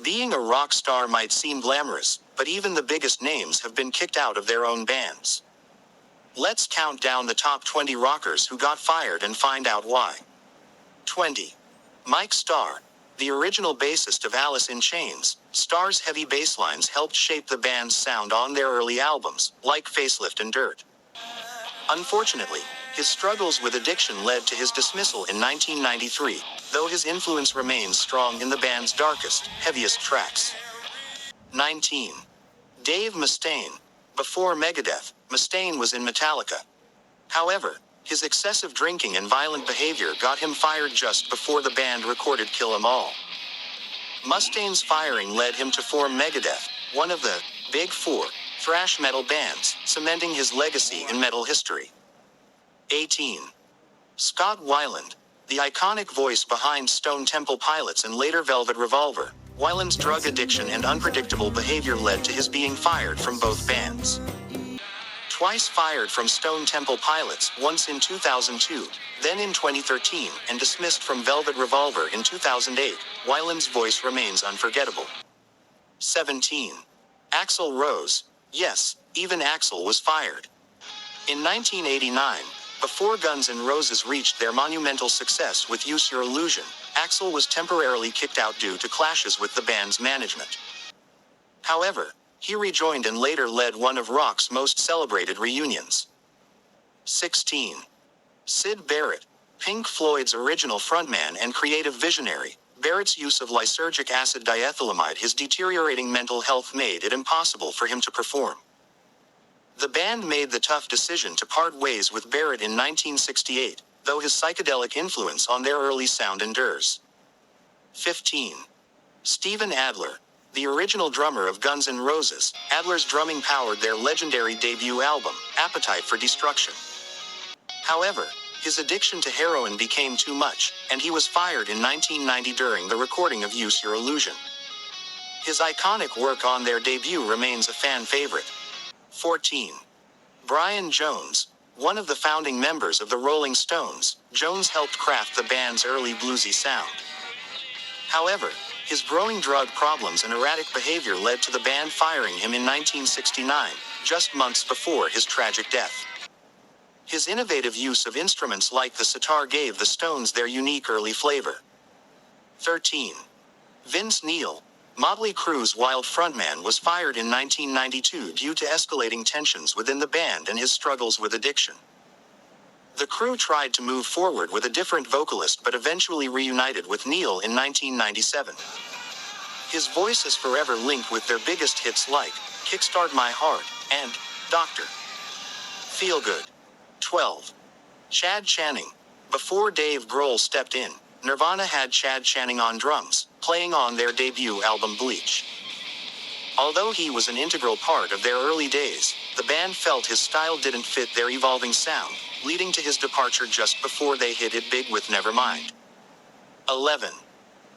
Being a rock star might seem glamorous, but even the biggest names have been kicked out of their own bands. Let's count down the top 20 rockers who got fired and find out why. 20. Mike Starr. The original bassist of Alice in Chains, Starr's heavy bass lines helped shape the band's sound on their early albums, like Facelift and Dirt. Unfortunately, his struggles with addiction led to his dismissal in 1993, though his influence remains strong in the band's darkest, heaviest tracks. 19. Dave Mustaine. Before Megadeth, Mustaine was in Metallica. However, his excessive drinking and violent behavior got him fired just before the band recorded Kill 'Em All. Mustaine's firing led him to form Megadeth, one of the Big Four thrash metal bands, cementing his legacy in metal history. 18. Scott Wyland. The iconic voice behind Stone Temple Pilots and later Velvet Revolver, Wyland's drug addiction and unpredictable behavior led to his being fired from both bands. Twice fired from Stone Temple Pilots, once in 2002, then in 2013, and dismissed from Velvet Revolver in 2008, Wyland's voice remains unforgettable. 17. Axl Rose. Yes, even Axl was fired. In 1989, before Guns N' Roses reached their monumental success with Use Your Illusion, Axl was temporarily kicked out due to clashes with the band's management. However, he rejoined and later led one of rock's most celebrated reunions. 16. Syd Barrett. Pink Floyd's original frontman and creative visionary, Barrett's use of lysergic acid diethylamide, his deteriorating mental health made it impossible for him to perform. The band made the tough decision to part ways with Barrett in 1968, though his psychedelic influence on their early sound endures. 15. Steven Adler. The original drummer of Guns N' Roses, Adler's drumming powered their legendary debut album, Appetite for Destruction. However, his addiction to heroin became too much, and he was fired in 1990 during the recording of Use Your Illusion. His iconic work on their debut remains a fan favorite. 14. Brian Jones. One of the founding members of the Rolling Stones, Jones helped craft the band's early bluesy sound. However, his growing drug problems and erratic behavior led to the band firing him in 1969, just months before his tragic death. His innovative use of instruments like the sitar gave the Stones their unique early flavor. 13. Vince Neil. Motley Crue's Wild frontman was fired in 1992 due to escalating tensions within the band and his struggles with addiction. The crew tried to move forward with a different vocalist but eventually reunited with Neil in 1997. His voice is forever linked with their biggest hits like Kickstart My Heart and Dr. Feelgood. 12. Chad Channing. Before Dave Grohl stepped in, Nirvana had Chad Channing on drums, playing on their debut album Bleach. Although he was an integral part of their early days, the band felt his style didn't fit their evolving sound, leading to his departure just before they hit it big with Nevermind. 11.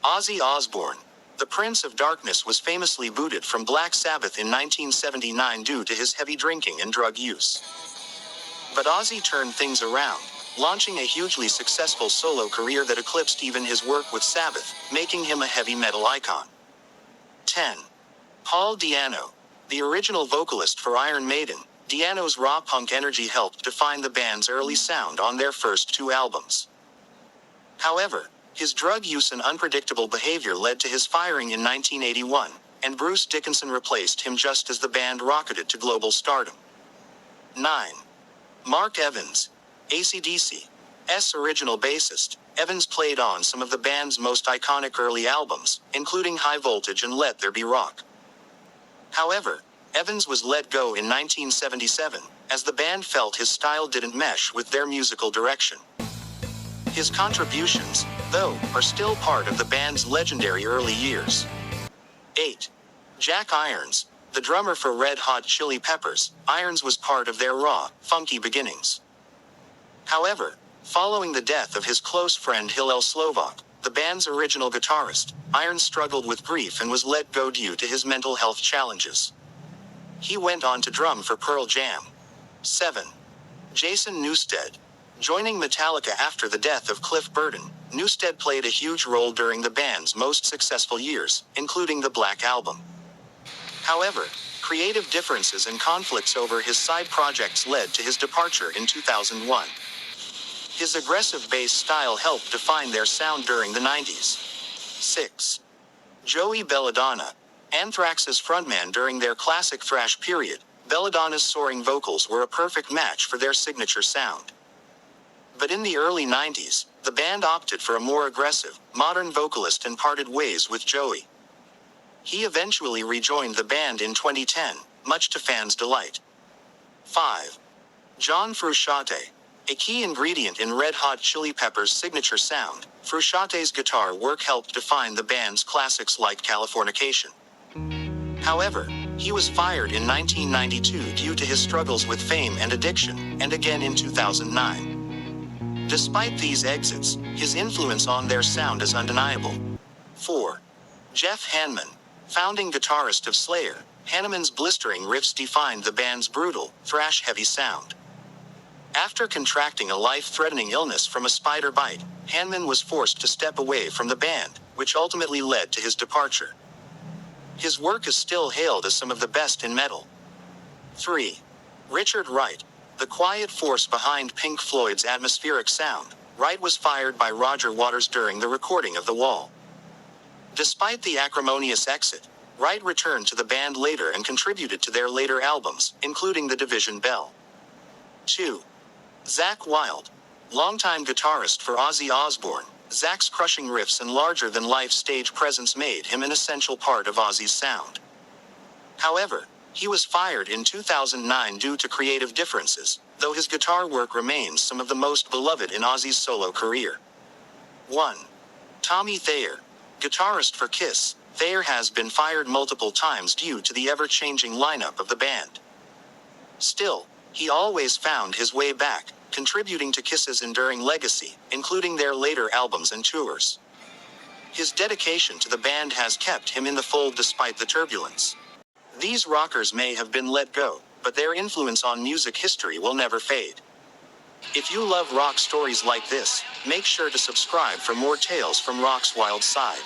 Ozzy Osborne. The Prince of Darkness was famously booted from Black Sabbath in 1979 due to his heavy drinking and drug use. But Ozzy turned things around, launching a hugely successful solo career that eclipsed even his work with Sabbath, making him a heavy metal icon. 10. Paul Di'Anno. The original vocalist for Iron Maiden, Di'Anno's raw punk energy helped define the band's early sound on their first two albums. However, his drug use and unpredictable behavior led to his firing in 1981, and Bruce Dickinson replaced him just as the band rocketed to global stardom. 9. Mark Evans. AC/DC's original bassist, Evans played on some of the band's most iconic early albums, including High Voltage and Let There Be Rock. However, Evans was let go in 1977, as the band felt his style didn't mesh with their musical direction. His contributions, though, are still part of the band's legendary early years. 8. Jack Irons. The drummer for Red Hot Chili Peppers, Irons was part of their raw, funky beginnings. However, following the death of his close friend Hillel Slovak, the band's original guitarist, Irons struggled with grief and was let go due to his mental health challenges. He went on to drum for Pearl Jam. 7. Jason Newsted. Joining Metallica after the death of Cliff Burton, Newsted played a huge role during the band's most successful years, including the Black Album. However, creative differences and conflicts over his side projects led to his departure in 2001. His aggressive bass style helped define their sound during the 90s. 6. Joey Belladonna. Anthrax's frontman during their classic thrash period, Belladonna's soaring vocals were a perfect match for their signature sound. But in the early 90s, the band opted for a more aggressive, modern vocalist and parted ways with Joey. He eventually rejoined the band in 2010, much to fans' delight. 5. John Frusciante. A key ingredient in Red Hot Chili Peppers' signature sound, Frusciante's guitar work helped define the band's classics like Californication. However, he was fired in 1992 due to his struggles with fame and addiction, and again in 2009. Despite these exits, his influence on their sound is undeniable. 4. Jeff Hanneman. Founding guitarist of Slayer, Hanneman's blistering riffs defined the band's brutal, thrash-heavy sound. After contracting a life-threatening illness from a spider bite, Hanneman was forced to step away from the band, which ultimately led to his departure. His work is still hailed as some of the best in metal. 3. Richard Wright. The quiet force behind Pink Floyd's atmospheric sound, Wright was fired by Roger Waters during the recording of The Wall. Despite the acrimonious exit, Wright returned to the band later and contributed to their later albums, including The Division Bell. 2. Zakk Wylde. Longtime guitarist for Ozzy Osborne, Zakk's crushing riffs and larger-than-life stage presence made him an essential part of Ozzy's sound. However, he was fired in 2009 due to creative differences, though his guitar work remains some of the most beloved in Ozzy's solo career. 1. Tommy Thayer. Guitarist for Kiss, Thayer has been fired multiple times due to the ever-changing lineup of the band. Still, he always found his way back, contributing to Kiss's enduring legacy, including their later albums and tours. His dedication to the band has kept him in the fold despite the turbulence. These rockers may have been let go, but their influence on music history will never fade. If you love rock stories like this, make sure to subscribe for more tales from rock's wild side.